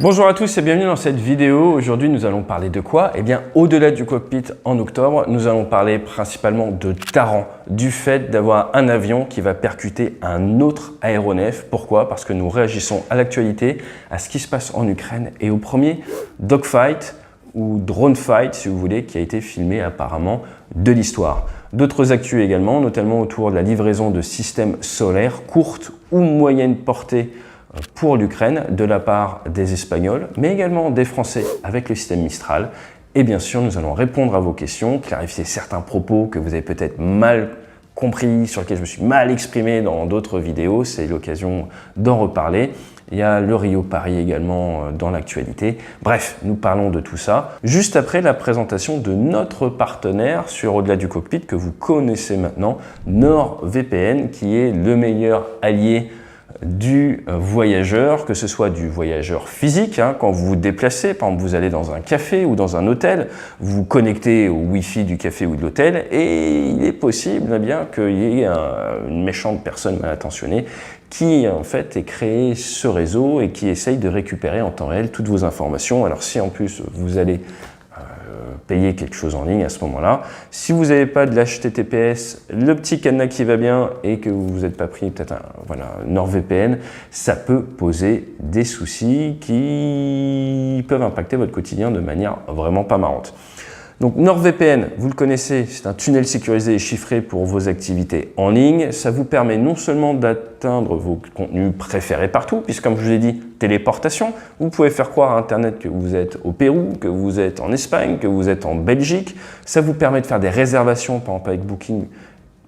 Bonjour à tous et bienvenue dans cette vidéo. Aujourd'hui, nous allons parler de quoi? Eh bien, au-delà du cockpit en octobre, nous allons parler principalement de Taran, du fait d'avoir un avion qui va percuter un autre aéronef. Pourquoi? Parce que nous réagissons à l'actualité, à ce qui se passe en Ukraine et au premier dogfight ou drone fight, si vous voulez, qui a été filmé apparemment de l'histoire. D'autres actus également, notamment autour de la livraison de systèmes solaires courte ou moyenne portée pour l'Ukraine de la part des Espagnols, mais également des Français avec le système Mistral. Et bien sûr, nous allons répondre à vos questions, clarifier certains propos que vous avez peut-être mal compris, sur lesquels je me suis mal exprimé dans d'autres vidéos. C'est l'occasion d'en reparler. Il y a le Rio-Paris également dans l'actualité. Bref, nous parlons de tout ça juste après la présentation de notre partenaire sur Au-delà du cockpit que vous connaissez maintenant, NordVPN, qui est le meilleur allié du voyageur, que ce soit du voyageur physique, quand vous vous déplacez, par exemple vous allez dans un café ou dans un hôtel, vous vous connectez au Wi-Fi du café ou de l'hôtel et il est possible bien qu'il y ait une méchante personne mal intentionnée qui en fait ait créé ce réseau et qui essaye de récupérer en temps réel toutes vos informations. Alors si en plus vous allez payer quelque chose en ligne à ce moment-là. Si vous n'avez pas de l'HTTPS, le petit cadenas qui va bien et que vous n'êtes pas pris peut-être un NordVPN, ça peut poser des soucis qui peuvent impacter votre quotidien de manière vraiment pas marrante. Donc NordVPN, vous le connaissez, c'est un tunnel sécurisé et chiffré pour vos activités en ligne. Ça vous permet non seulement d'atteindre vos contenus préférés partout, puisque comme je vous ai dit, téléportation, vous pouvez faire croire à Internet que vous êtes au Pérou, que vous êtes en Espagne, que vous êtes en Belgique. Ça vous permet de faire des réservations, par exemple avec Booking,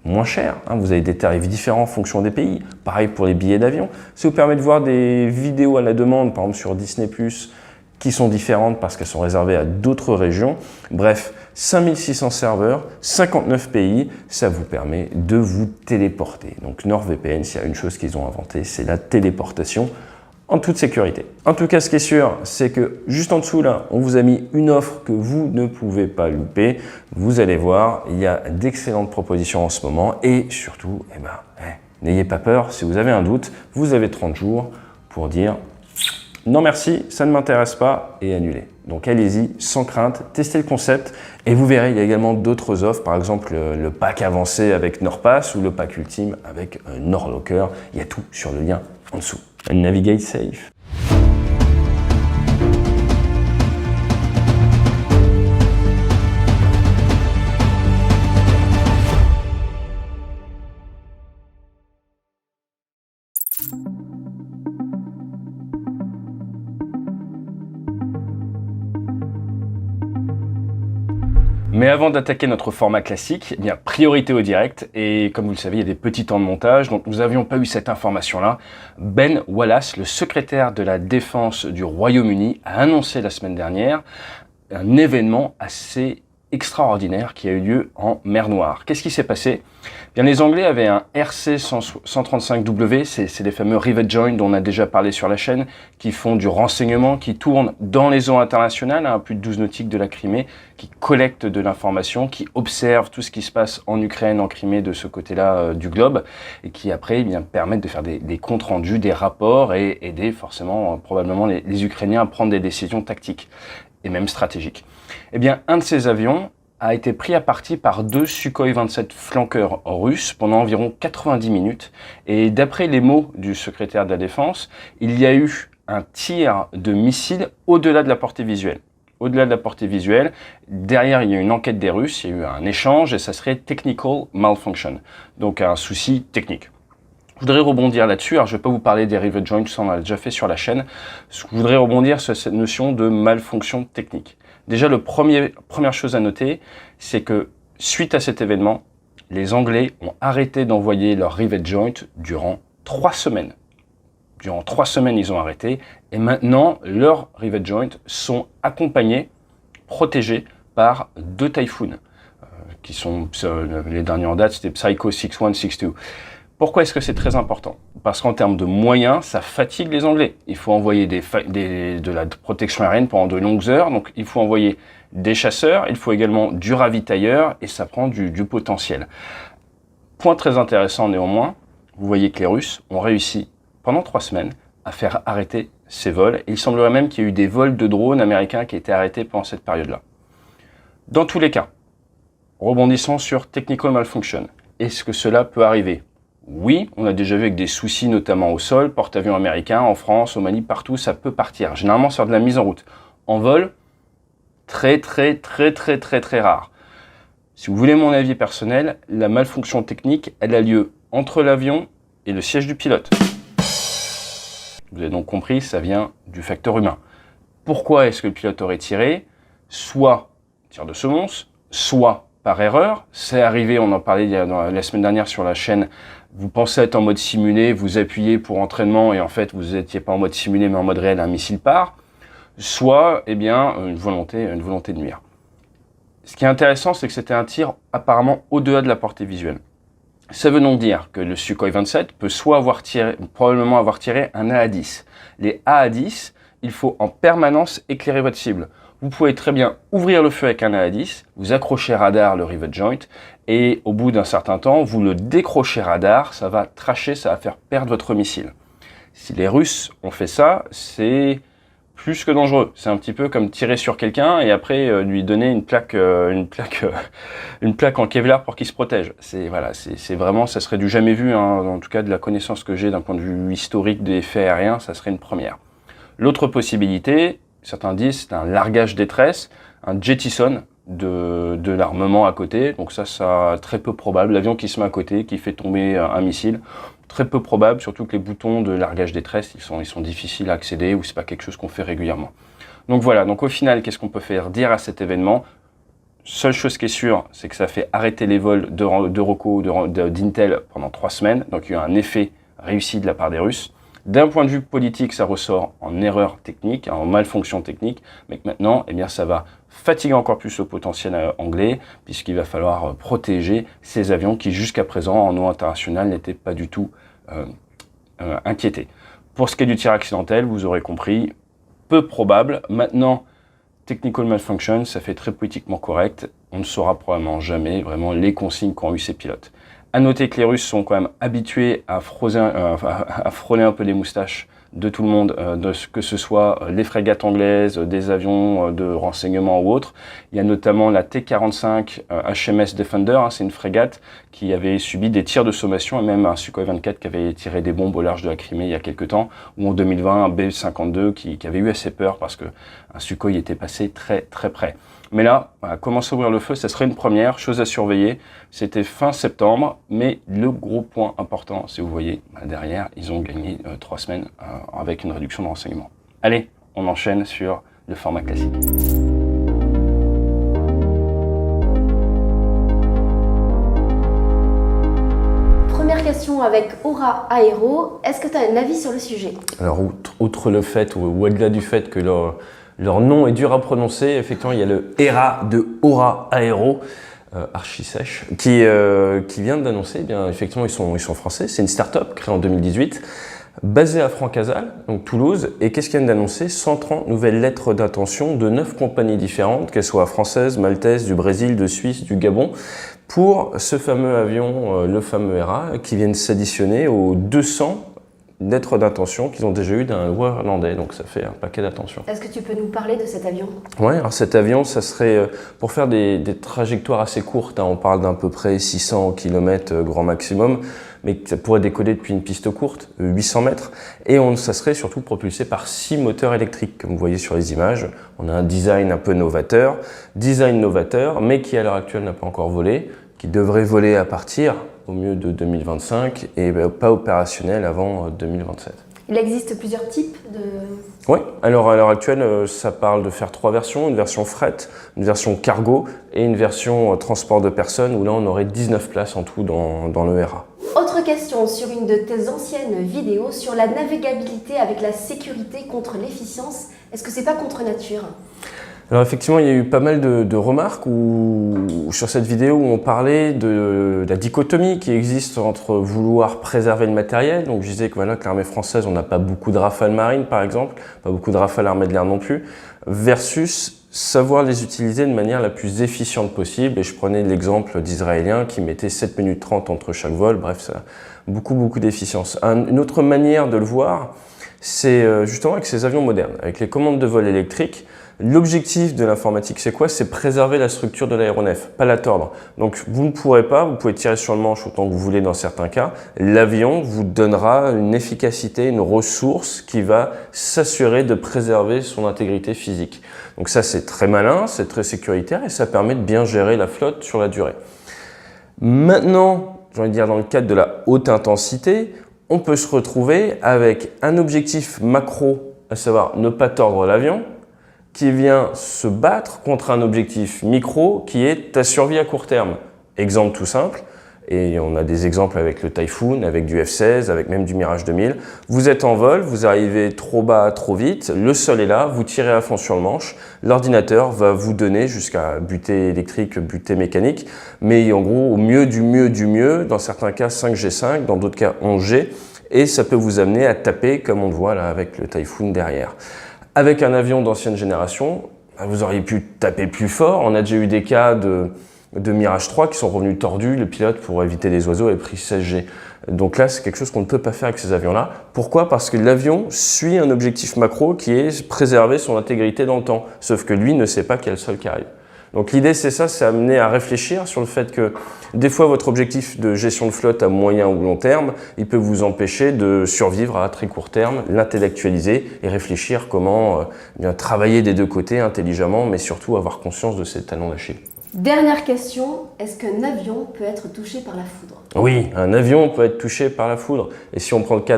moins cher. Vous avez des tarifs différents en fonction des pays. Pareil pour les billets d'avion. Ça vous permet de voir des vidéos à la demande, par exemple sur Disney+, qui sont différentes parce qu'elles sont réservées à d'autres régions. Bref, 5600 serveurs, 59 pays, ça vous permet de vous téléporter. Donc NordVPN, s'il y a une chose qu'ils ont inventée, c'est la téléportation en toute sécurité. En tout cas, ce qui est sûr, c'est que juste en dessous là, on vous a mis une offre que vous ne pouvez pas louper. Vous allez voir, il y a d'excellentes propositions en ce moment et surtout, n'ayez pas peur, si vous avez un doute, vous avez 30 jours pour dire non merci, ça ne m'intéresse pas et annuler. Donc allez-y sans crainte, testez le concept et vous verrez, il y a également d'autres offres, par exemple le pack avancé avec NordPass ou le pack ultime avec NordLocker. Il y a tout sur le lien en dessous. Navigate safe. Mais avant d'attaquer notre format classique, eh bien, priorité au direct. Et comme vous le savez, il y a des petits temps de montage, donc nous n'avions pas eu cette information-là. Ben Wallace, le secrétaire de la Défense du Royaume-Uni, a annoncé la semaine dernière un événement assez extraordinaire qui a eu lieu en mer Noire. Qu'est-ce qui s'est passé? Bien, les Anglais avaient un RC-135W, c'est les fameux Rivet Joint dont on a déjà parlé sur la chaîne, qui font du renseignement, qui tournent dans les eaux internationales, à plus de 12 nautiques de la Crimée, qui collectent de l'information, qui observent tout ce qui se passe en Ukraine, en Crimée, de ce côté-là du globe, et qui après permettent de faire des comptes rendus, des rapports, et aider forcément, probablement, les Ukrainiens à prendre des décisions tactiques et même stratégiques. Eh bien, un de ces avions a été pris à partie par 2 Sukhoi 27 flanqueurs russes pendant environ 90 minutes. Et d'après les mots du secrétaire de la Défense, il y a eu un tir de missile au-delà de la portée visuelle. Au-delà de la portée visuelle, derrière il y a une enquête des Russes, il y a eu un échange et ça serait technical malfunction, donc un souci technique. Je voudrais rebondir là-dessus, alors je ne vais pas vous parler des Rivet Joint, ça on l'a déjà fait sur la chaîne. Je voudrais rebondir sur cette notion de malfonction technique. Déjà, première chose à noter, c'est que suite à cet événement, les Anglais ont arrêté d'envoyer leurs Rivet Joint durant 3 semaines. Durant 3 semaines, ils ont arrêté et maintenant, leurs Rivet Joint sont accompagnés, protégés par 2 Typhoon, qui sont les derniers en date, c'était Psycho 6162. Pourquoi est-ce que c'est très important? Parce qu'en termes de moyens, ça fatigue les Anglais. Il faut envoyer de la protection aérienne pendant de longues heures, donc il faut envoyer des chasseurs, il faut également du ravitailleur, et ça prend du potentiel. Point très intéressant néanmoins, vous voyez que les Russes ont réussi, pendant 3 semaines, à faire arrêter ces vols. Et il semblerait même qu'il y ait eu des vols de drones américains qui étaient arrêtés pendant cette période-là. Dans tous les cas, rebondissons sur Technical Malfunction. Est-ce que cela peut arriver? Oui, on a déjà vu avec des soucis notamment au sol, porte-avions américains, en France, au Mali, partout, ça peut partir. Généralement sur de la mise en route. En vol, très rare. Si vous voulez mon avis personnel, la malfonction technique, elle a lieu entre l'avion et le siège du pilote. Vous avez donc compris, ça vient du facteur humain. Pourquoi est-ce que le pilote aurait tiré? Soit tir de semonce, soit par erreur. C'est arrivé, on en parlait la semaine dernière sur la chaîne, vous pensez être en mode simulé, vous appuyez pour entraînement et en fait vous n'étiez pas en mode simulé mais en mode réel, un missile part. Soit eh bien, une volonté de nuire. Ce qui est intéressant, c'est que c'était un tir apparemment au-delà de la portée visuelle. Ça veut donc dire que le Sukhoi 27 peut probablement avoir tiré un AA-10. Les AA-10, il faut en permanence éclairer votre cible. Vous pouvez très bien ouvrir le feu avec un AA-10, vous accrochez radar, le rivet joint, et au bout d'un certain temps, vous le décrochez radar, ça va tracher, ça va faire perdre votre missile. Si les Russes ont fait ça, c'est plus que dangereux. C'est un petit peu comme tirer sur quelqu'un et après lui donner une plaque en Kevlar pour qu'il se protège. C'est vraiment, ça serait du jamais vu, hein, en tout cas de la connaissance que j'ai d'un point de vue historique des faits aériens, ça serait une première. L'autre possibilité, certains disent, c'est un largage détresse, un jettison de l'armement à côté. Donc ça très peu probable. L'avion qui se met à côté, qui fait tomber un missile. Très peu probable, surtout que les boutons de largage détresse, ils sont difficiles à accéder ou c'est pas quelque chose qu'on fait régulièrement. Donc voilà, donc au final, qu'est-ce qu'on peut faire dire à cet événement? Seule chose qui est sûre, c'est que ça fait arrêter les vols de Rocco, d'Intel pendant 3 semaines. Donc il y a eu un effet réussi de la part des Russes. D'un point de vue politique, ça ressort en erreur technique, en malfonction technique, mais que maintenant, eh bien, ça va fatiguer encore plus le potentiel anglais, puisqu'il va falloir protéger ces avions qui, jusqu'à présent, en eau internationale, n'étaient pas du tout inquiétés. Pour ce qui est du tir accidentel, vous aurez compris, peu probable. Maintenant, technical malfunction, ça fait très politiquement correct. On ne saura probablement jamais vraiment les consignes qu'ont eu ces pilotes. À noter que les Russes sont quand même habitués à frôler un peu les moustaches de tout le monde, que ce soit les frégates anglaises, des avions de renseignement ou autres. Il y a notamment la T-45 HMS Defender, hein, c'est une frégate qui avait subi des tirs de sommation, et même un Sukhoi 24 qui avait tiré des bombes au large de la Crimée il y a quelques temps, ou en 2020 un B-52 qui avait eu assez peur parce qu'un Sukhoi était passé très près. Mais là, voilà, commencer à ouvrir le feu, ça serait une première chose à surveiller. C'était fin septembre, mais le gros point important, si vous voyez derrière, ils ont gagné 3 semaines avec une réduction de renseignement. Allez, on enchaîne sur le format classique. Première question avec Aura Aero. Est-ce que tu as un avis sur le sujet? Alors, outre le fait, ou au-delà du fait que leur nom est dur à prononcer, effectivement, il y a le ERA de Aura Aero, archi sèche, qui vient d'annoncer, eh bien, effectivement, ils sont français. C'est une start-up créée en 2018, basée à Francazal, donc Toulouse. Et qu'est-ce qu'ils viennent d'annoncer? 130 nouvelles lettres d'intention de 9 compagnies différentes, qu'elles soient françaises, maltaises, du Brésil, de Suisse, du Gabon, pour ce fameux avion, le fameux ERA, qui viennent s'additionner aux 200 lettres d'intention qu'ils ont déjà eu d'un loueur irlandais, donc ça fait un paquet d'attention. Est-ce que tu peux nous parler de cet avion? Oui, alors cet avion, ça serait pour faire des trajectoires assez courtes, hein, on parle d'à peu près 600 km grand maximum, mais ça pourrait décoller depuis une piste courte, 800 mètres, et ça serait surtout propulsé par 6 moteurs électriques, comme vous voyez sur les images. On a un design un peu novateur, mais qui à l'heure actuelle n'a pas encore volé, qui devrait voler à partir au mieux de 2025 et pas opérationnel avant 2027. Il existe plusieurs types de... Oui, alors à l'heure actuelle, ça parle de faire 3 versions, une version fret, une version cargo et une version transport de personnes où là on aurait 19 places en tout dans le ERA. Autre question sur une de tes anciennes vidéos sur la navigabilité avec la sécurité contre l'efficience. Est-ce que c'est pas contre nature? Alors effectivement, il y a eu pas mal de remarques sur cette vidéo où on parlait de la dichotomie qui existe entre vouloir préserver le matériel. Donc je disais que voilà, que l'armée française, on n'a pas beaucoup de rafales marines par exemple, pas beaucoup de rafales armées de l'air non plus, versus savoir les utiliser de manière la plus efficiente possible. Et je prenais l'exemple d'Israéliens qui mettaient 7 minutes 30 entre chaque vol. Bref, ça a beaucoup d'efficience. Une autre manière de le voir, c'est justement avec ces avions modernes, avec les commandes de vol électriques. L'objectif de l'informatique, c'est quoi? C'est préserver la structure de l'aéronef, pas la tordre. Donc vous ne pourrez pas, vous pouvez tirer sur le manche autant que vous voulez dans certains cas. L'avion vous donnera une efficacité, une ressource qui va s'assurer de préserver son intégrité physique. Donc ça, c'est très malin, c'est très sécuritaire et ça permet de bien gérer la flotte sur la durée. Maintenant, j'ai envie de dire dans le cadre de la haute intensité, on peut se retrouver avec un objectif macro, à savoir ne pas tordre l'avion, qui vient se battre contre un objectif micro qui est ta survie à court terme. Exemple tout simple, et on a des exemples avec le Typhoon, avec du F-16, avec même du Mirage 2000. Vous êtes en vol, vous arrivez trop bas, trop vite, le sol est là, vous tirez à fond sur le manche, l'ordinateur va vous donner jusqu'à butée électrique, butée mécanique, mais en gros au mieux du mieux, dans certains cas 5G5, dans d'autres cas 11G, et ça peut vous amener à taper comme on le voit là avec le Typhoon derrière. Avec un avion d'ancienne génération, vous auriez pu taper plus fort. On a déjà eu des cas de Mirage 3 qui sont revenus tordus. Le pilote, pour éviter les oiseaux, avait pris 16G. Donc là, c'est quelque chose qu'on ne peut pas faire avec ces avions-là. Pourquoi? Parce que l'avion suit un objectif macro qui est préserver son intégrité dans le temps. Sauf que lui ne sait pas qu'il y a le sol qui arrive. Donc l'idée, c'est ça, c'est amener à réfléchir sur le fait que des fois, votre objectif de gestion de flotte à moyen ou long terme, il peut vous empêcher de survivre à très court terme, l'intellectualiser et réfléchir comment bien travailler des deux côtés intelligemment, mais surtout avoir conscience de ses talons d'Achille. Dernière question, est-ce qu'un avion peut être touché par la foudre? Oui, un avion peut être touché par la foudre. Et si on prend le cas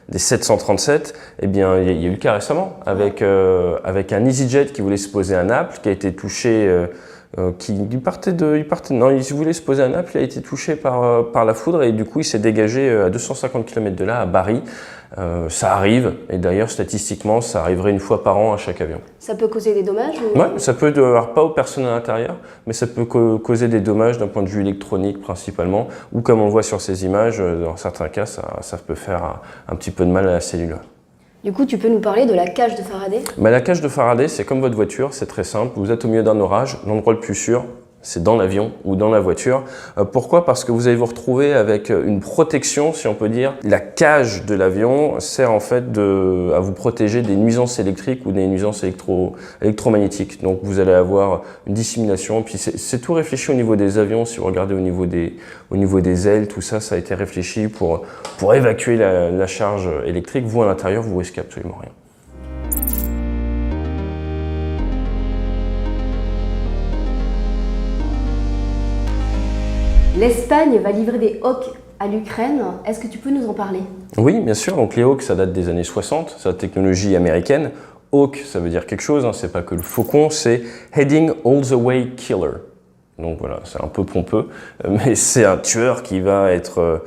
des 737, eh bien, il y a eu le cas récemment avec un EasyJet qui voulait se poser à Naples, qui a été touché, il voulait se poser à Naples, il a été touché par la foudre et du coup, il s'est dégagé à 250 km de là, à Bari. Ça arrive, et d'ailleurs, statistiquement, ça arriverait une fois par an à chaque avion. Ça peut causer des dommages ou... Ouais, ça peut, alors pas aux personnes à l'intérieur, mais ça peut causer des dommages d'un point de vue électronique principalement, ou comme on le voit sur ces images, dans certains cas, ça peut faire un petit peu de mal à la cellule. Du coup, tu peux nous parler de la cage de Faraday? La cage de Faraday, c'est comme votre voiture, c'est très simple. Vous êtes au milieu d'un orage, l'endroit le plus sûr, c'est dans l'avion ou dans la voiture. Pourquoi? Parce que vous allez vous retrouver avec une protection, si on peut dire. La cage de l'avion sert en fait à vous protéger des nuisances électriques ou des nuisances électromagnétiques. Donc vous allez avoir une dissimulation. Puis c'est tout réfléchi au niveau des avions. Si vous regardez au niveau des ailes, tout ça, ça a été réfléchi pour évacuer la charge électrique. Vous, à l'intérieur, vous risquez absolument rien. L'Espagne va livrer des Hawks à l'Ukraine. Est-ce que tu peux nous en parler? Oui, bien sûr. Donc les Hawks, ça date des années 60. C'est la technologie américaine. Hawk, ça veut dire quelque chose. Hein. C'est pas que le faucon, c'est Heading All the Way Killer. Donc voilà, c'est un peu pompeux, mais c'est un tueur qui va être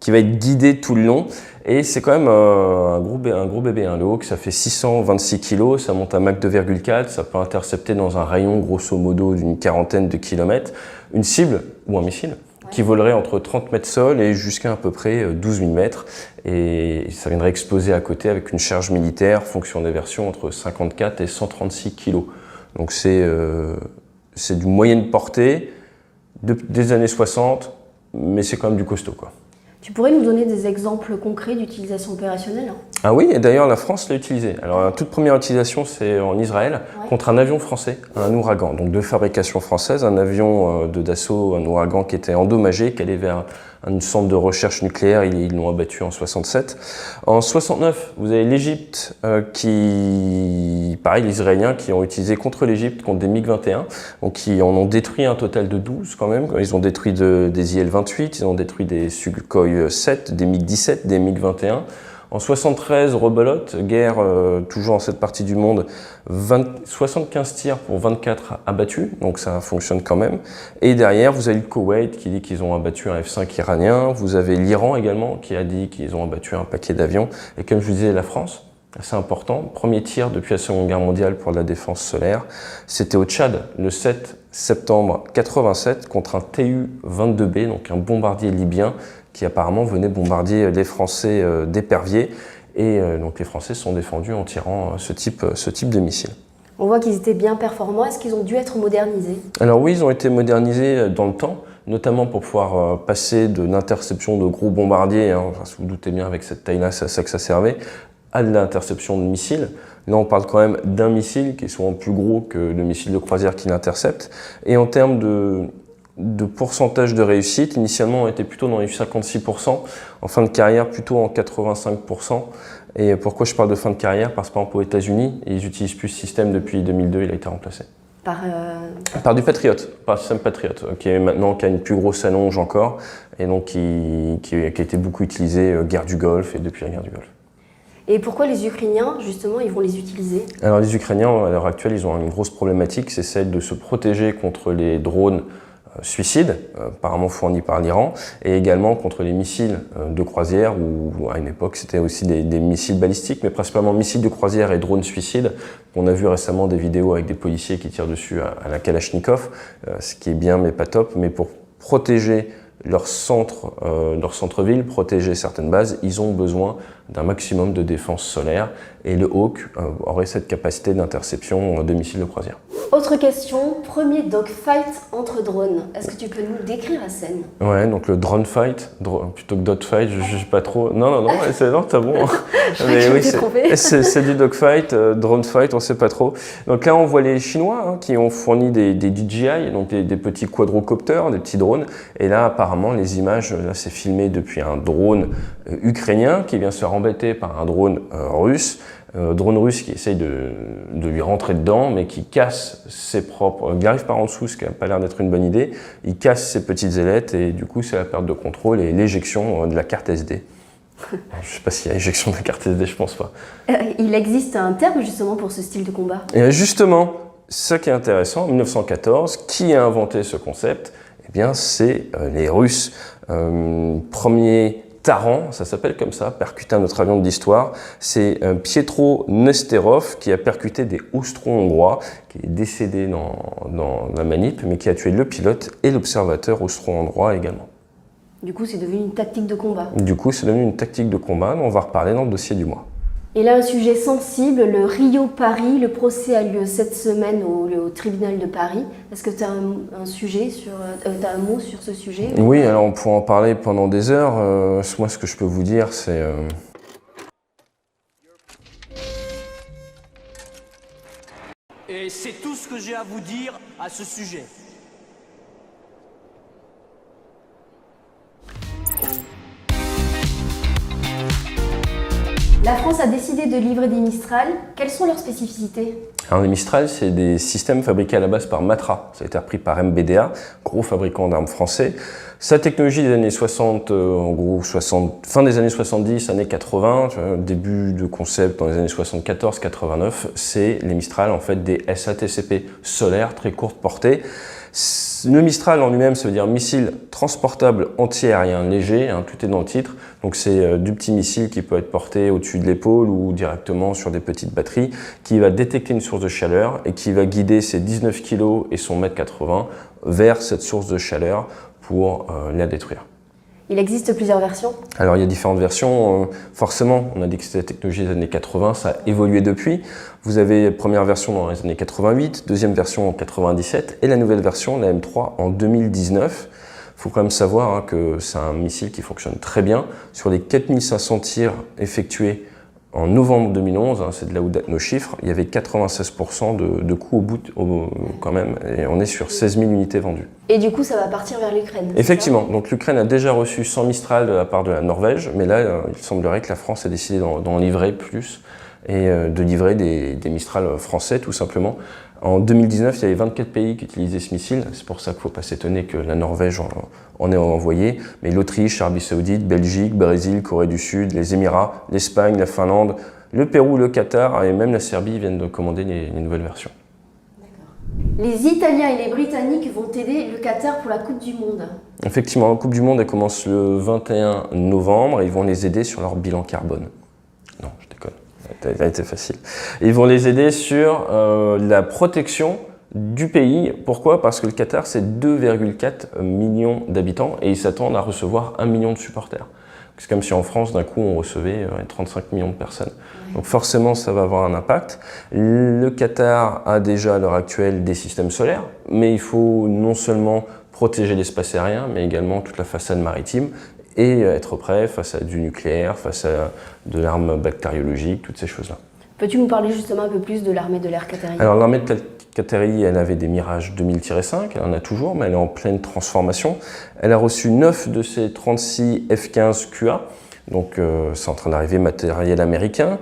guidé tout le long. Et c'est quand même un gros bébé. Hein. Le Hawk, ça fait 626 kg, ça monte à Mach 2,4, ça peut intercepter dans un rayon grosso modo d'une quarantaine de kilomètres une cible ou un missile qui volerait entre 30 mètres sol et jusqu'à à peu près 12 000 mètres. Et ça viendrait exploser à côté avec une charge militaire, fonction des versions, entre 54 et 136 kg. Donc c'est du moyenne portée des années 60, mais c'est quand même du costaud, quoi. Tu pourrais nous donner des exemples concrets d'utilisation opérationnelle? Ah oui, et d'ailleurs la France l'a utilisé. Alors la toute première utilisation, c'est en Israël, contre un avion français, un ouragan, donc de fabrication française, un avion d'assaut, un ouragan qui était endommagé, qui allait vers un centre de recherche nucléaire, ils l'ont abattu en 67. En 69, vous avez l'Égypte pareil, les Israéliens qui ont utilisé contre l'Égypte, contre des MiG-21, donc qui en ont détruit un total de 12 quand même. Ils ont détruit des IL-28, ils ont détruit des Sukhoi 7, des MiG-17, des MiG-21. En 73, rebelote, guerre toujours dans cette partie du monde, 75 tirs pour 24 abattus, donc ça fonctionne quand même. Et derrière, vous avez le Koweït qui dit qu'ils ont abattu un F-5 iranien, vous avez l'Iran également qui a dit qu'ils ont abattu un paquet d'avions, et comme je vous disais, la France, assez important, premier tir depuis la Seconde Guerre mondiale pour la défense solaire, c'était au Tchad, le 7 septembre 87, contre un Tu-22B, donc un bombardier libyen, qui apparemment venait bombarder les Français d'éperviers. Et donc les Français sont défendus en tirant ce type de missile. On voit qu'ils étaient bien performants. Est-ce qu'ils ont dû être modernisés? Alors oui, ils ont été modernisés dans le temps, notamment pour pouvoir passer de l'interception de gros bombardiers, hein, enfin, si vous vous doutez bien avec cette taille-là, c'est à ça que ça servait, à de l'interception de missiles. Là, on parle quand même d'un missile qui est souvent plus gros que le missile de croisière qui l'intercepte. Et en termes de pourcentage de réussite, initialement, on était plutôt dans les 56%, en fin de carrière, plutôt en 85%. Et pourquoi je parle de fin de carrière? Parce que par exemple, aux États-Unis, ils n'utilisent plus ce système depuis 2002, il a été remplacé. Par du Patriot, par le système Patriot, qui a une plus grosse allonge encore, et donc qui a été beaucoup utilisé guerre du Golfe et depuis la guerre du Golfe. Et pourquoi les Ukrainiens, justement, ils vont les utiliser? Alors les Ukrainiens, à l'heure actuelle, ils ont une grosse problématique, c'est celle de se protéger contre les drones suicides, apparemment fournis par l'Iran, et également contre les missiles de croisière, où à une époque c'était aussi des missiles balistiques, mais principalement missiles de croisière et drones suicides. On a vu récemment des vidéos avec des policiers qui tirent dessus à la Kalachnikov, ce qui est bien mais pas top, mais pour protéger leur centre-ville, protéger certaines bases, ils ont besoin d'un maximum de défense solaire, et le Hawk aurait cette capacité d'interception de missiles de croisière. Autre question, premier dogfight entre drones. Est-ce que tu peux nous décrire la scène? Ouais, donc le drone fight, plutôt que dogfight, je juge pas trop. Non, t'as bon. Mais oui, c'est du dogfight, drone fight, on sait pas trop. Donc là, on voit les Chinois qui ont fourni des DJI, donc des petits quadrocoptères, des petits drones. Et là, apparemment, les images, là, c'est filmé depuis un drone ukrainien qui vient se faire embêter par un drone russe. Drone russe qui essaye de lui rentrer dedans, mais qui casse ses propres... Il arrive par en dessous, ce qui n'a pas l'air d'être une bonne idée. Il casse ses petites ailettes et du coup, c'est la perte de contrôle et l'éjection de la carte SD. Je ne sais pas s'il y a éjection de la carte SD, je pense pas. Il existe un terme justement pour ce style de combat? Et justement, ce qui est intéressant, en 1914, qui a inventé ce concept? Eh bien, c'est les Russes. Premier Taran, ça s'appelle comme ça, percuter un autre avion de l'histoire. C'est Pietro Nesterov qui a percuté des Austro-Hongrois, qui est décédé dans la manip, mais qui a tué le pilote et l'observateur austro-hongrois également. Du coup, c'est devenu une tactique de combat. Du coup, c'est devenu une tactique de combat, dont on va reparler dans le dossier du mois. Et là, un sujet sensible, le Rio-Paris. Le procès a lieu cette semaine au tribunal de Paris. Est-ce que tu as un mot sur ce sujet? Oui, alors on pourra en parler pendant des heures. Moi, ce que je peux vous dire, c'est... Et c'est tout ce que j'ai à vous dire à ce sujet. La France a décidé de livrer des Mistral. Quelles sont leurs spécificités? Alors les Mistral, c'est des systèmes fabriqués à la base par Matra. Ça a été repris par MBDA, gros fabricant d'armes français. Sa technologie des années 60, en gros fin des années 70, années 80, début de concept dans les années 74-89, c'est les Mistral, en fait des SATCP solaires, très courte portée. Le Mistral en lui-même, ça veut dire missile transportable anti-aérien léger, tout est dans le titre. Donc c'est du petit missile qui peut être porté au-dessus de l'épaule ou directement sur des petites batteries, qui va détecter une source de chaleur et qui va guider ses 19 kg et son 1,80 m vers cette source de chaleur pour la détruire. Il existe plusieurs versions? Alors il y a différentes versions, forcément, on a dit que c'était la technologie des années 80, ça a évolué depuis. Vous avez la première version dans les années 88, deuxième version en 97 et la nouvelle version, la M3, en 2019. Il faut quand même savoir que c'est un missile qui fonctionne très bien. Sur les 4500 tirs effectués en novembre 2011, c'est de là où datent nos chiffres, il y avait 96% de coups au bout quand même, et on est sur 16 000 unités vendues. Et du coup, ça va partir vers l'Ukraine? Effectivement, donc l'Ukraine a déjà reçu 100 Mistral de la part de la Norvège, mais là, il semblerait que la France ait décidé d'en livrer plus, et de livrer des Mistral français tout simplement. En 2019, il y avait 24 pays qui utilisaient ce missile, c'est pour ça qu'il ne faut pas s'étonner que la Norvège en ait envoyé, mais l'Autriche, l'Arabie Saoudite, Belgique, Brésil, Corée du Sud, les Émirats, l'Espagne, la Finlande, le Pérou, le Qatar et même la Serbie viennent de commander les nouvelles versions. Les Italiens et les Britanniques vont aider le Qatar pour la Coupe du Monde. Effectivement, la Coupe du Monde elle commence le 21 novembre et ils vont les aider sur leur bilan carbone. Non, je déconne. Ça a été facile. Ils vont les aider sur la protection du pays. Pourquoi? Parce que le Qatar, c'est 2,4 millions d'habitants et ils s'attendent à recevoir 1 million de supporters. C'est comme si en France, d'un coup, on recevait 35 millions de personnes. Donc forcément, ça va avoir un impact. Le Qatar a déjà à l'heure actuelle des systèmes solaires, mais il faut non seulement protéger l'espace aérien, mais également toute la façade maritime. et être prêt face à du nucléaire, face à de l'arme bactériologique, toutes ces choses-là. Peux-tu nous parler justement un peu plus de l'armée de l'air qatari? Alors l'armée de Qatari, elle avait des Mirage 2000-5, elle en a toujours, mais elle est en pleine transformation. Elle a reçu 9 de ses 36 F-15 QA, donc c'est en train d'arriver matériel américain.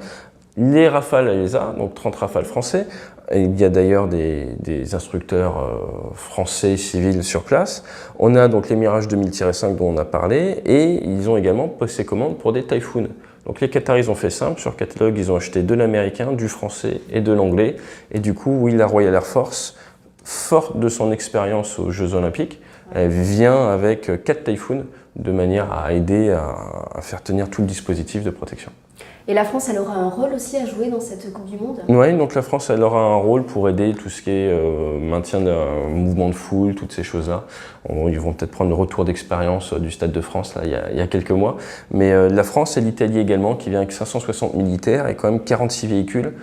Les Rafales, elle les a, donc 30 Rafales français. Et il y a d'ailleurs des instructeurs français civils sur place. On a donc les Mirage 2000-5 dont on a parlé, et ils ont également passé commande pour des Typhoon. Donc les Qataris ont fait simple, sur catalogue ils ont acheté de l'américain, du français et de l'anglais. Et du coup, oui, la Royal Air Force, forte de son expérience aux Jeux Olympiques, elle vient avec 4 Typhoon de manière à aider à faire tenir tout le dispositif de protection. Et la France, elle aura un rôle aussi à jouer dans cette Coupe du Monde? Oui, donc la France, elle aura un rôle pour aider tout ce qui est maintien d'un mouvement de foule, toutes ces choses-là. Ils vont peut-être prendre le retour d'expérience du Stade de France là, il y a quelques mois. Mais la France et l'Italie également, qui vient avec 560 militaires et quand même 46 véhicules,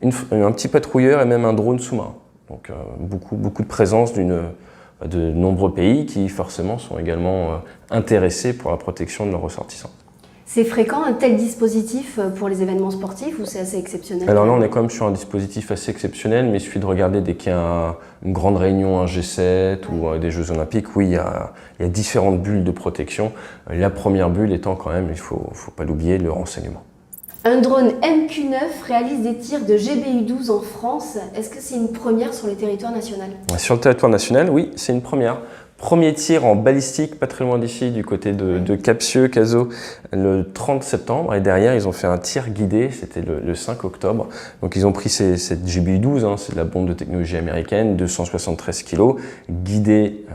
un petit patrouilleur et même un drone sous-marin. Donc beaucoup de présence de nombreux pays qui forcément sont également intéressés pour la protection de leurs ressortissants. C'est fréquent un tel dispositif pour les événements sportifs ou c'est assez exceptionnel? Alors là, on est quand même sur un dispositif assez exceptionnel, mais il suffit de regarder dès qu'il y a une grande réunion, un G7 ou des Jeux Olympiques, oui, il y a différentes bulles de protection. La première bulle étant quand même, il faut pas l'oublier, le renseignement. Un drone MQ-9 réalise des tirs de GBU-12 en France. Est-ce que c'est une première sur le territoire national? Sur le territoire national, oui, c'est une première. Premier tir en balistique, pas très loin d'ici, du côté de Capsieux, Cazaux, le 30 septembre. Et derrière, ils ont fait un tir guidé, c'était le 5 octobre. Donc ils ont pris cette GBU-12, c'est de la bombe de technologie américaine, 273 kg, guidée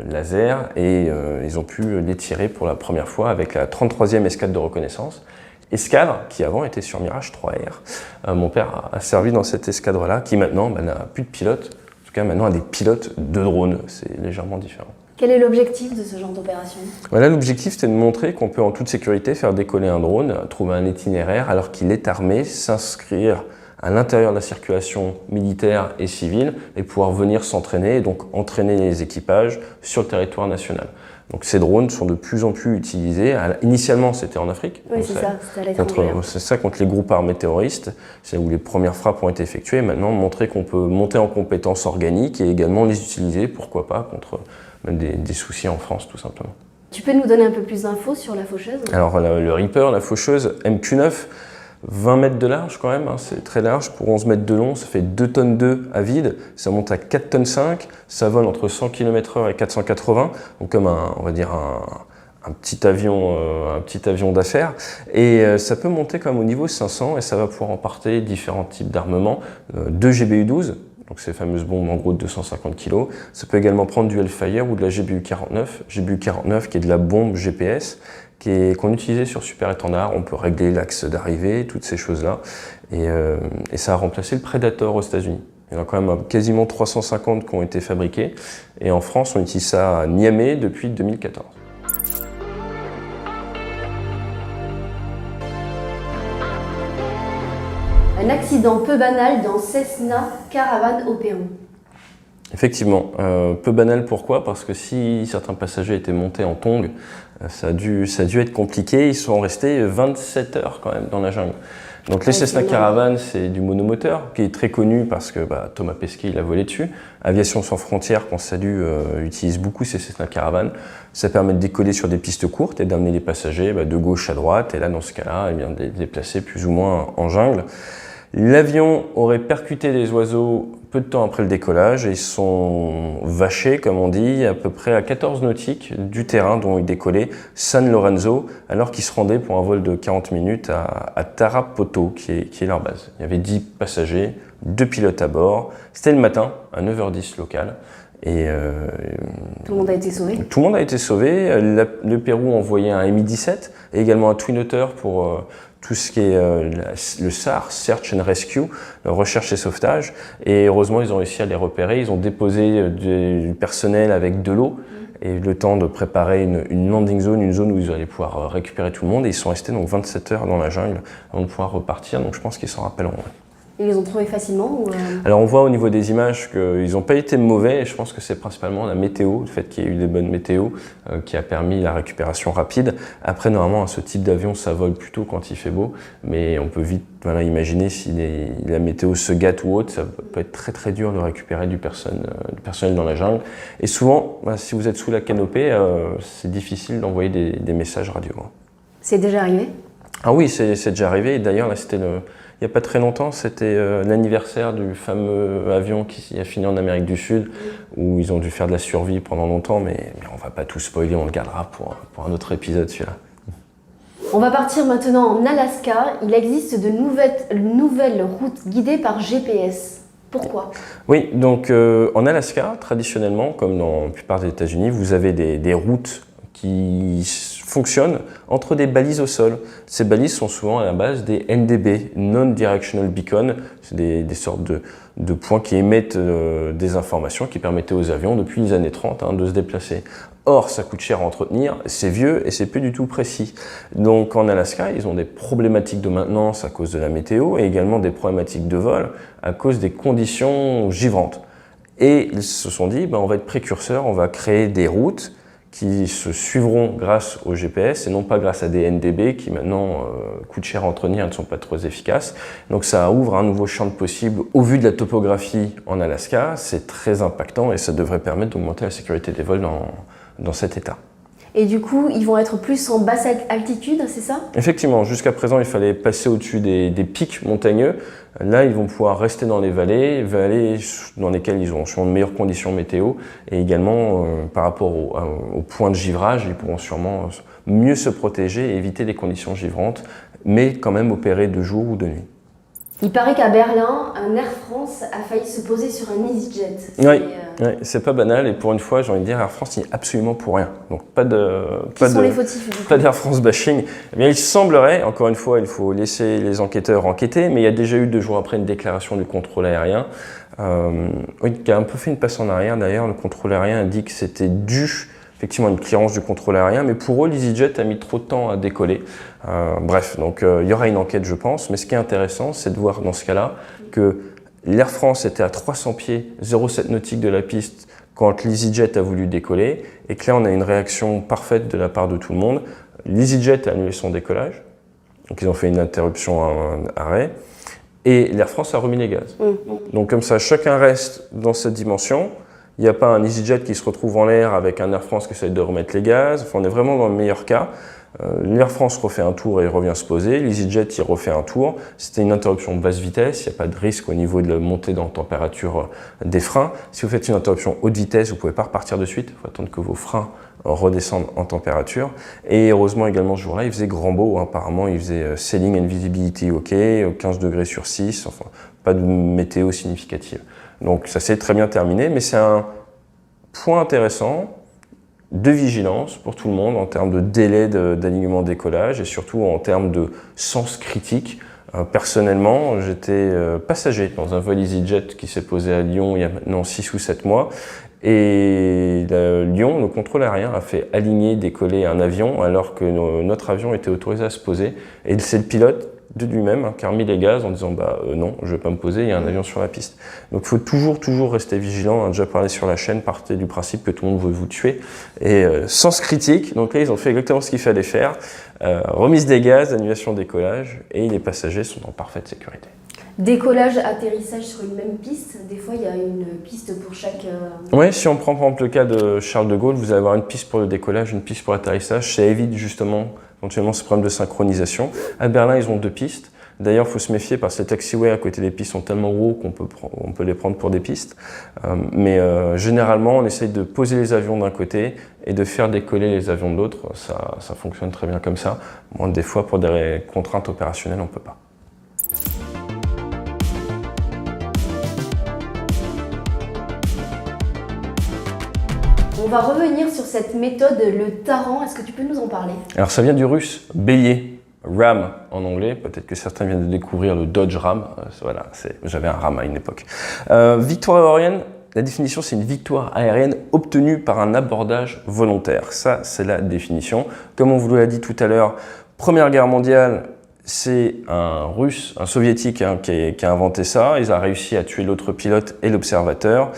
laser. Et ils ont pu les tirer pour la première fois avec la 33e escadre de reconnaissance. Escadre qui avant était sur Mirage 3R. Mon père a servi dans cette escadre-là, qui maintenant n'a plus de pilote. En tout cas, maintenant, a des pilotes de drones. C'est légèrement différent. Quel est l'objectif de ce genre d'opération? Voilà, l'objectif, c'était de montrer qu'on peut en toute sécurité faire décoller un drone, trouver un itinéraire alors qu'il est armé, s'inscrire à l'intérieur de la circulation militaire et civile et pouvoir venir s'entraîner et donc entraîner les équipages sur le territoire national. Donc ces drones sont de plus en plus utilisés. Initialement, c'était en Afrique. Oui, c'est ça, c'était à l'étranger. C'est ça, contre les groupes armés terroristes. C'est où les premières frappes ont été effectuées. Maintenant, montrer qu'on peut monter en compétences organiques et également les utiliser, pourquoi pas, contre même des soucis en France, tout simplement. Tu peux nous donner un peu plus d'infos sur la faucheuse? Alors, le Reaper, la faucheuse MQ-9, 20 mètres de large quand même, c'est très large, pour 11 mètres de long, ça fait 2 tonnes 2 à vide, ça monte à 4 tonnes 5, ça vole entre 100 km/h et 480, donc comme on va dire un petit avion d'affaires, et ça peut monter comme au niveau 500 et ça va pouvoir emporter différents types d'armements, 2 GBU-12, donc ces fameuses bombes en gros de 250 kg, ça peut également prendre du Hellfire ou de la GBU-49 qui est de la bombe GPS, qu'on utilisait sur Super Étendard. On peut régler l'axe d'arrivée, toutes ces choses-là. Et ça a remplacé le Predator aux États-Unis. Il y en a quand même quasiment 350 qui ont été fabriqués. Et en France, on utilise ça à Niamey depuis 2014. Un accident peu banal dans Cessna Caravane au Pérou. Effectivement, peu banal, pourquoi? Parce que si certains passagers étaient montés en tongs, ça a dû être compliqué. Ils sont restés 27 heures quand même dans la jungle. Donc les Cessna Caravan, c'est du monomoteur qui est très connu parce que Thomas Pesquet il a volé dessus. Aviation sans frontières, qu'on salue, utilise beaucoup ces Cessna Caravan. Ça permet de décoller sur des pistes courtes et d'amener les passagers de gauche à droite. Et là, dans ce cas-là, de les déplacer plus ou moins en jungle. L'avion aurait percuté des oiseaux peu de temps après le décollage et ils sont vachés, comme on dit, à peu près à 14 nautiques du terrain dont ils décollaient, San Lorenzo, alors qu'ils se rendaient pour un vol de 40 minutes à Tarapoto, qui est leur base. Il y avait 10 passagers, 2 pilotes à bord. C'était le matin, à 9h10 local. Et tout le monde a été sauvé. Tout le monde a été sauvé. Le Pérou a envoyé un Mi-17 et également un Twin Otter pour tout ce qui est le SAR, Search and Rescue, recherche et sauvetage. Et heureusement, ils ont réussi à les repérer. Ils ont déposé du personnel avec de l'eau et le temps de préparer une landing zone, une zone où ils allaient pouvoir récupérer tout le monde. Et ils sont restés donc 27 heures dans la jungle avant de pouvoir repartir. Donc je pense qu'ils s'en rappelleront. Ils les ont trouvés facilement ou Alors on voit au niveau des images qu'ils n'ont pas été mauvais, et je pense que c'est principalement la météo, le fait qu'il y ait eu des bonnes météos qui a permis la récupération rapide. Après normalement ce type d'avion ça vole plutôt quand il fait beau, mais on peut vite imaginer si la météo se gâte ou autre, ça peut être très très dur de récupérer du personnel dans la jungle. Et souvent, si vous êtes sous la canopée, c'est difficile d'envoyer des messages radio. c'est déjà arrivé? Ah oui, c'est déjà arrivé, et d'ailleurs là c'était il n'y a pas très longtemps, c'était l'anniversaire du fameux avion qui a fini en Amérique du Sud, où ils ont dû faire de la survie pendant longtemps, mais on ne va pas tout spoiler, on le gardera pour un autre épisode celui-là. On va partir maintenant en Alaska. Il existe de nouvelles routes guidées par GPS. Pourquoi? Oui, donc en Alaska, traditionnellement, comme dans la plupart des États-Unis, vous avez des routes qui fonctionnent entre des balises au sol. Ces balises sont souvent à la base des NDB, Non-Directional Beacon. C'est des sortes de points qui émettent des informations qui permettaient aux avions depuis les années 30 de se déplacer. Or, ça coûte cher à entretenir, c'est vieux et c'est plus du tout précis. Donc en Alaska, ils ont des problématiques de maintenance à cause de la météo et également des problématiques de vol à cause des conditions givrantes. Et ils se sont dit, on va être précurseurs, on va créer des routes qui se suivront grâce au GPS et non pas grâce à des NDB qui maintenant coûtent cher à entretenir et ne sont pas trop efficaces. Donc ça ouvre un nouveau champ de possibles. Au vu de la topographie en Alaska, c'est très impactant et ça devrait permettre d'augmenter la sécurité des vols dans cet état. Et du coup, ils vont être plus en basse altitude, c'est ça? Effectivement, jusqu'à présent, il fallait passer au-dessus des pics montagneux. Là, ils vont pouvoir rester dans les vallées dans lesquelles ils ont sûrement de meilleures conditions météo. Et également, par rapport au point de givrage, ils pourront sûrement mieux se protéger et éviter les conditions givrantes, mais quand même opérer de jour ou de nuit. Il paraît qu'à Berlin, un Air France a failli se poser sur un EasyJet. Oui, c'est pas banal et pour une fois, j'ai envie de dire, Air France n'y est absolument pour rien. Donc Qui sont les fautifs? Pas d'Air France bashing. Eh bien, il semblerait, encore une fois, il faut laisser les enquêteurs enquêter, mais il y a déjà eu 2 jours après une déclaration du contrôle aérien, qui a un peu fait une passe en arrière d'ailleurs. Le contrôle aérien a dit que c'était dû effectivement une clearance du contrôle aérien, mais pour eux, l'EasyJet a mis trop de temps à décoller. Bref, donc il y aura une enquête, je pense, mais ce qui est intéressant, c'est de voir dans ce cas-là que l'Air France était à 300 pieds, 0,7 nautique de la piste, quand l'EasyJet a voulu décoller, et que là, on a une réaction parfaite de la part de tout le monde. L'EasyJet a annulé son décollage, donc ils ont fait une interruption, un arrêt, et l'Air France a remis les gaz. Donc comme ça, chacun reste dans cette dimension. Il n'y a pas un EasyJet qui se retrouve en l'air avec un Air France qui essaie de remettre les gaz. Enfin, on est vraiment dans le meilleur cas. L'Air France refait un tour et revient se poser. l'EasyJet, il refait un tour. C'était une interruption basse vitesse. Il n'y a pas de risque au niveau de la montée dans la température des freins. Si vous faites une interruption haute vitesse, vous ne pouvez pas repartir de suite. Il faut attendre que vos freins redescendent en température. Et heureusement également ce jour-là, il faisait grand beau. Apparemment, il faisait sailing and visibility OK, 15 degrés sur 6. Enfin, pas de météo significative. Donc ça s'est très bien terminé, mais c'est un point intéressant de vigilance pour tout le monde en termes de délai d'alignement décollage et surtout en termes de sens critique. Personnellement, j'étais passager dans un vol EasyJet qui s'est posé à Lyon il y a maintenant 6 ou 7 mois. Et Lyon, le contrôle aérien a fait aligner, décoller un avion alors que notre avion était autorisé à se poser. Et c'est le pilote de lui-même qui a remis les gaz en disant non, je ne vais pas me poser, il y a un avion sur la piste. Donc il faut toujours rester vigilant. On a déjà parlé sur la chaîne, partez du principe que tout le monde veut vous tuer. Et sens critique, donc là ils ont fait exactement ce qu'il fallait faire. Remise des gaz, annulation décollage, et les passagers sont en parfaite sécurité. Décollage, atterrissage sur une même piste, des fois il y a une piste pour chaque... Oui, si on prend par exemple le cas de Charles de Gaulle, vous allez avoir une piste pour le décollage, une piste pour l'atterrissage, ça évite justement éventuellement ce problème de synchronisation. À Berlin, ils ont 2 pistes. D'ailleurs, il faut se méfier parce que les taxiways à côté des pistes sont tellement hauts qu'on peut les prendre pour des pistes. Mais généralement, on essaye de poser les avions d'un côté et de faire décoller les avions de l'autre. Ça fonctionne très bien comme ça. Bon, des fois, pour des contraintes opérationnelles, on ne peut pas. On va revenir sur cette méthode, le Taran. Est-ce que tu peux nous en parler? Alors ça vient du russe, bélier, Ram en anglais. Peut-être que certains viennent de découvrir le Dodge Ram. Voilà, j'avais un Ram à une époque. Victoire aérienne, la définition c'est une victoire aérienne obtenue par un abordage volontaire. Ça, c'est la définition. Comme on vous l'a dit tout à l'heure, Première Guerre mondiale, C'est un russe, un soviétique qui a inventé ça. Il a réussi à tuer l'autre pilote et l'observateur.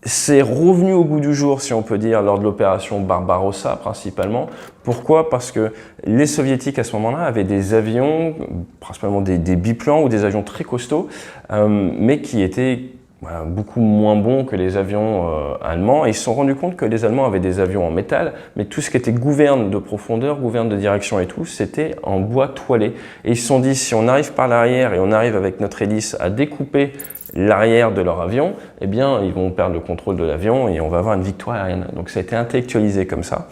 C'est revenu au goût du jour, si on peut dire, lors de l'opération Barbarossa principalement. Pourquoi? Parce que les soviétiques à ce moment-là avaient des avions, principalement des biplans ou des avions très costauds, mais qui étaient beaucoup moins bons que les avions allemands. Et ils se sont rendus compte que les Allemands avaient des avions en métal, mais tout ce qui était gouverne de profondeur, gouverne de direction et tout, c'était en bois toilé. Et ils se sont dit, si on arrive par l'arrière et on arrive avec notre hélice à découper l'arrière de leur avion, eh bien, ils vont perdre le contrôle de l'avion et on va avoir une victoire aérienne. Donc ça a été intellectualisé comme ça.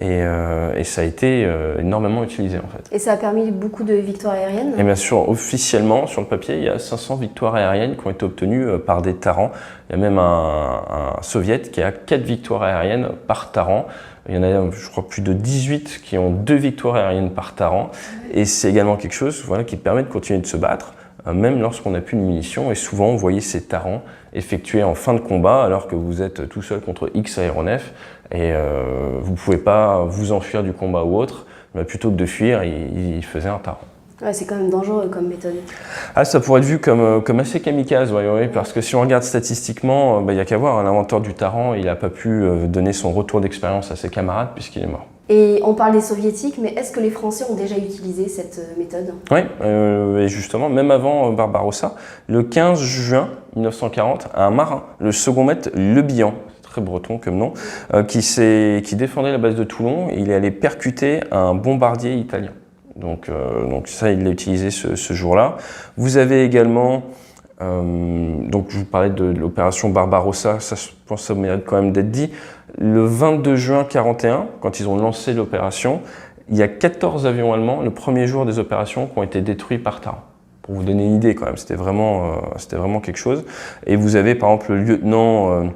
Et ça a été énormément utilisé en fait. Et ça a permis beaucoup de victoires aériennes? Et bien sûr, officiellement, sur le papier, il y a 500 victoires aériennes qui ont été obtenues par des Tarans. Il y a même un soviète qui a 4 victoires aériennes par Taran. Il y en a, je crois, plus de 18 qui ont 2 victoires aériennes par Taran. Et c'est également quelque chose qui permet de continuer de se battre, même lorsqu'on n'a plus de munitions. Et souvent, vous voyez ces Tarans effectués en fin de combat alors que vous êtes tout seul contre X aéronefs et vous ne pouvez pas vous enfuir du combat ou autre, mais plutôt que de fuir, il faisait un Taran. Ouais, c'est quand même dangereux comme méthode. Ah, ça pourrait être vu comme assez kamikaze, ouais, parce que si on regarde statistiquement, il n'y a qu'à voir, l'inventeur du Taran, il n'a pas pu donner son retour d'expérience à ses camarades puisqu'il est mort. Et on parle des soviétiques, mais est-ce que les Français ont déjà utilisé cette méthode? Oui, et justement, même avant Barbarossa, le 15 juin 1940, un marin, le second maître Le Bihan, très breton comme nom, qui défendait la base de Toulon, il est allé percuter un bombardier italien. Donc ça, il l'a utilisé ce jour-là. Vous avez également, donc je vous parlais de l'opération Barbarossa, ça, je pense que ça mérite quand même d'être dit. Le 22 juin 1941, quand ils ont lancé l'opération, il y a 14 avions allemands, le premier jour des opérations, qui ont été détruits par Taran. Pour vous donner une idée quand même, c'était vraiment quelque chose. Et vous avez par exemple le lieutenant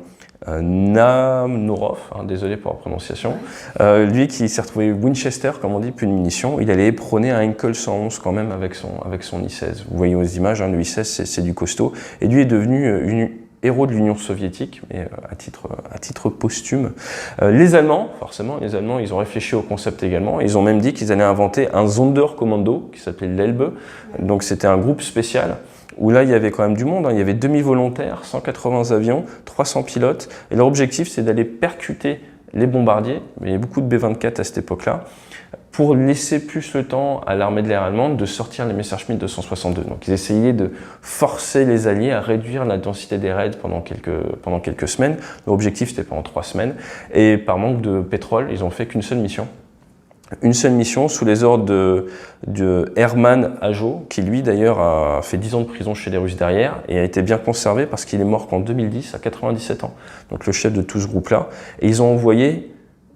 Nanorov, désolé pour la prononciation, lui qui s'est retrouvé Winchester, comme on dit, plus de munitions, il allait éperonner un Heinkel 111 quand même avec son I-16. Vous voyez aux images, le I-16 c'est du costaud. Et lui est devenu héros de l'Union soviétique, mais à titre posthume. Les Allemands, forcément, ils ont réfléchi au concept également. Ils ont même dit qu'ils allaient inventer un Sonderkommando qui s'appelait l'Elbe. Donc c'était un groupe spécial où là, il y avait quand même du monde. Il y avait 2000 volontaires, 180 avions, 300 pilotes. Et leur objectif, c'est d'aller percuter les bombardiers. Il y avait beaucoup de B-24 à cette époque-là, pour laisser plus le temps à l'armée de l'air allemande de sortir les Messerschmitt 262. Donc ils essayaient de forcer les Alliés à réduire la densité des raids pendant quelques semaines. L'objectif, c'était pendant 3 semaines. Et par manque de pétrole, ils n'ont fait qu'une seule mission. Une seule mission sous les ordres de Hermann Ajo, qui lui d'ailleurs a fait 10 ans de prison chez les Russes derrière et a été bien conservé parce qu'il est mort qu'en 2010 à 97 ans. Donc le chef de tout ce groupe-là. Et ils ont envoyé,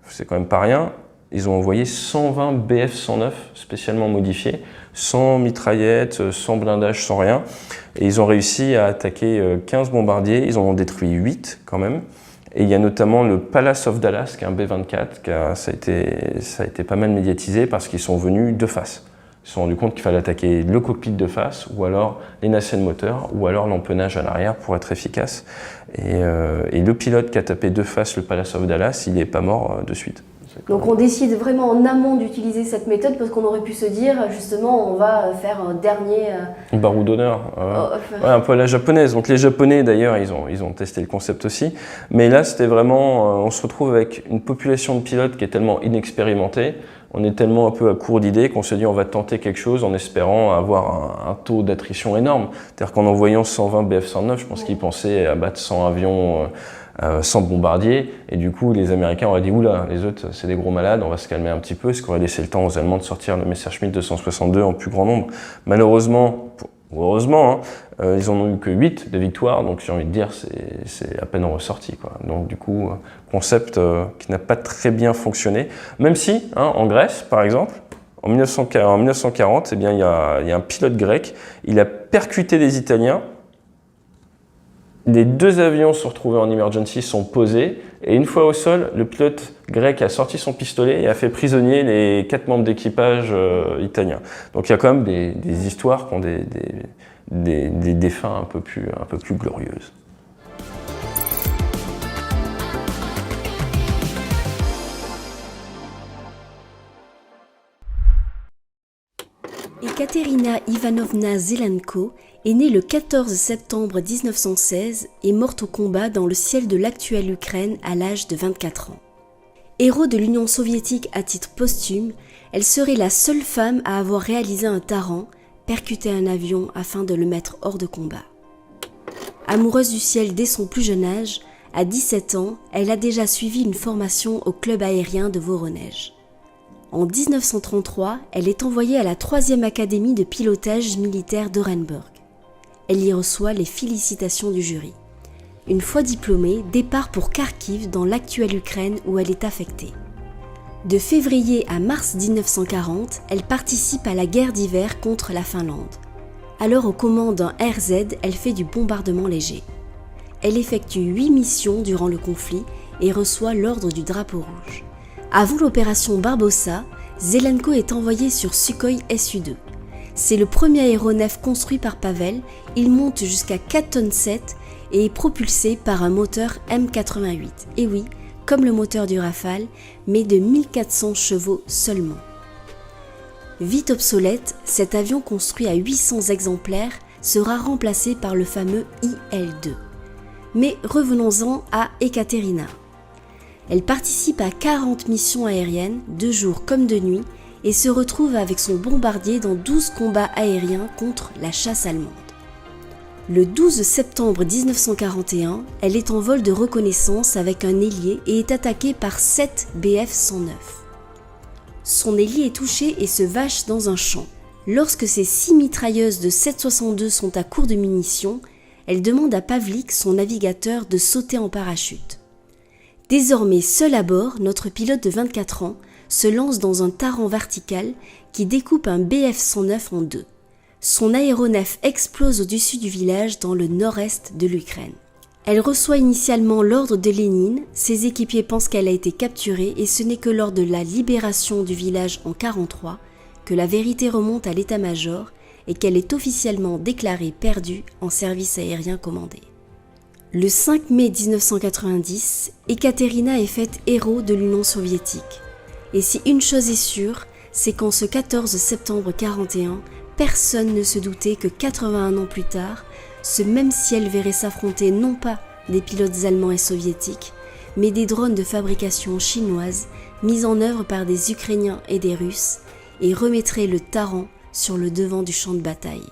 c'est quand même pas rien, ils ont envoyé 120 Bf-109 spécialement modifiés, sans mitraillettes, sans blindage, sans rien. Et ils ont réussi à attaquer 15 bombardiers, ils en ont détruit 8 quand même. Et il y a notamment le Palace of Dallas, qui est un B-24, ça a été pas mal médiatisé parce qu'ils sont venus de face. Ils se sont rendus compte qu'il fallait attaquer le cockpit de face, ou alors les nacelles moteurs, ou alors l'empennage à l'arrière pour être efficace. Et le pilote qui a tapé de face le Palace of Dallas, il n'est pas mort de suite. Donc on décide vraiment en amont d'utiliser cette méthode parce qu'on aurait pu se dire justement on va faire un dernier... Barreau d'honneur, un peu à la japonaise. Donc les Japonais d'ailleurs ils ont testé le concept aussi. Mais là c'était vraiment, on se retrouve avec une population de pilotes qui est tellement inexpérimentée, on est tellement un peu à court d'idées qu'on se dit on va tenter quelque chose en espérant avoir un taux d'attrition énorme. C'est-à-dire qu'en envoyant 120 Bf-109, je pense qu'ils pensaient abattre 100 avions... 100 bombardiers, et du coup les Américains auraient dit oula, les autres c'est des gros malades, on va se calmer un petit peu, ce qui aurait laissé le temps aux Allemands de sortir le Messerschmitt 262 en plus grand nombre. Malheureusement, ou heureusement, ils en ont eu que 8 de victoires, donc j'ai envie de dire c'est à peine ressorti, quoi. Donc du coup, concept qui n'a pas très bien fonctionné, même si en Grèce par exemple, en 1940, eh bien, il y a un pilote grec, il a percuté des Italiens. Les 2 avions se sont retrouvés en emergency, sont posés, et une fois au sol, le pilote grec a sorti son pistolet et a fait prisonnier les 4 membres d'équipage italiens. Donc il y a quand même des histoires qui ont des fins un peu plus glorieuses. Ekaterina Ivanovna Zelenko est née le 14 septembre 1916 et morte au combat dans le ciel de l'actuelle Ukraine à l'âge de 24 ans. Héros de l'Union soviétique à titre posthume, elle serait la seule femme à avoir réalisé un taran, percuté un avion afin de le mettre hors de combat. Amoureuse du ciel dès son plus jeune âge, à 17 ans, elle a déjà suivi une formation au club aérien de Voronej. En 1933, elle est envoyée à la 3e académie de pilotage militaire d'Orenburg. Elle y reçoit les félicitations du jury. Une fois diplômée, départ pour Kharkiv dans l'actuelle Ukraine où elle est affectée. De février à mars 1940, elle participe à la guerre d'hiver contre la Finlande. Alors aux commandes d'un RZ, elle fait du bombardement léger. Elle effectue 8 missions durant le conflit et reçoit l'ordre du drapeau rouge. Avant l'opération Barbossa, Zelenko est envoyée sur Sukhoi Su-2. C'est le premier aéronef construit par Pavel, il monte jusqu'à 4,7 tonnes et est propulsé par un moteur M88. Et oui, comme le moteur du Rafale, mais de 1400 chevaux seulement. Vite obsolète, cet avion construit à 800 exemplaires sera remplacé par le fameux IL-2. Mais revenons-en à Ekaterina. Elle participe à 40 missions aériennes, de jour comme de nuit, et se retrouve avec son bombardier dans 12 combats aériens contre la chasse allemande. Le 12 septembre 1941, elle est en vol de reconnaissance avec un ailier et est attaquée par 7 Bf-109. Son ailier est touché et se vache dans un champ. Lorsque ses 6 mitrailleuses de 7,62 sont à court de munitions, elle demande à Pavlik, son navigateur, de sauter en parachute. Désormais seul à bord, notre pilote de 24 ans se lance dans un taran vertical qui découpe un Bf-109 en deux. Son aéronef explose au-dessus du village dans le nord-est de l'Ukraine. Elle reçoit initialement l'ordre de Lénine, ses équipiers pensent qu'elle a été capturée et ce n'est que lors de la libération du village en 1943 que la vérité remonte à l'état-major et qu'elle est officiellement déclarée perdue en service aérien commandé. Le 5 mai 1990, Ekaterina est faite héros de l'Union soviétique. Et si une chose est sûre, c'est qu'en ce 14 septembre 1941, personne ne se doutait que 81 ans plus tard, ce même ciel verrait s'affronter non pas des pilotes allemands et soviétiques, mais des drones de fabrication chinoise mis en œuvre par des Ukrainiens et des Russes et remettrait le Taran sur le devant du champ de bataille.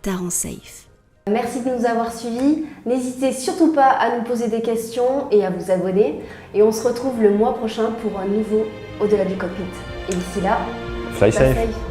Taran Safe. Merci de nous avoir suivis. N'hésitez surtout pas à nous poser des questions et à vous abonner. Et on se retrouve le mois prochain pour un nouveau Au-delà du cockpit. Et d'ici là, Fly safe.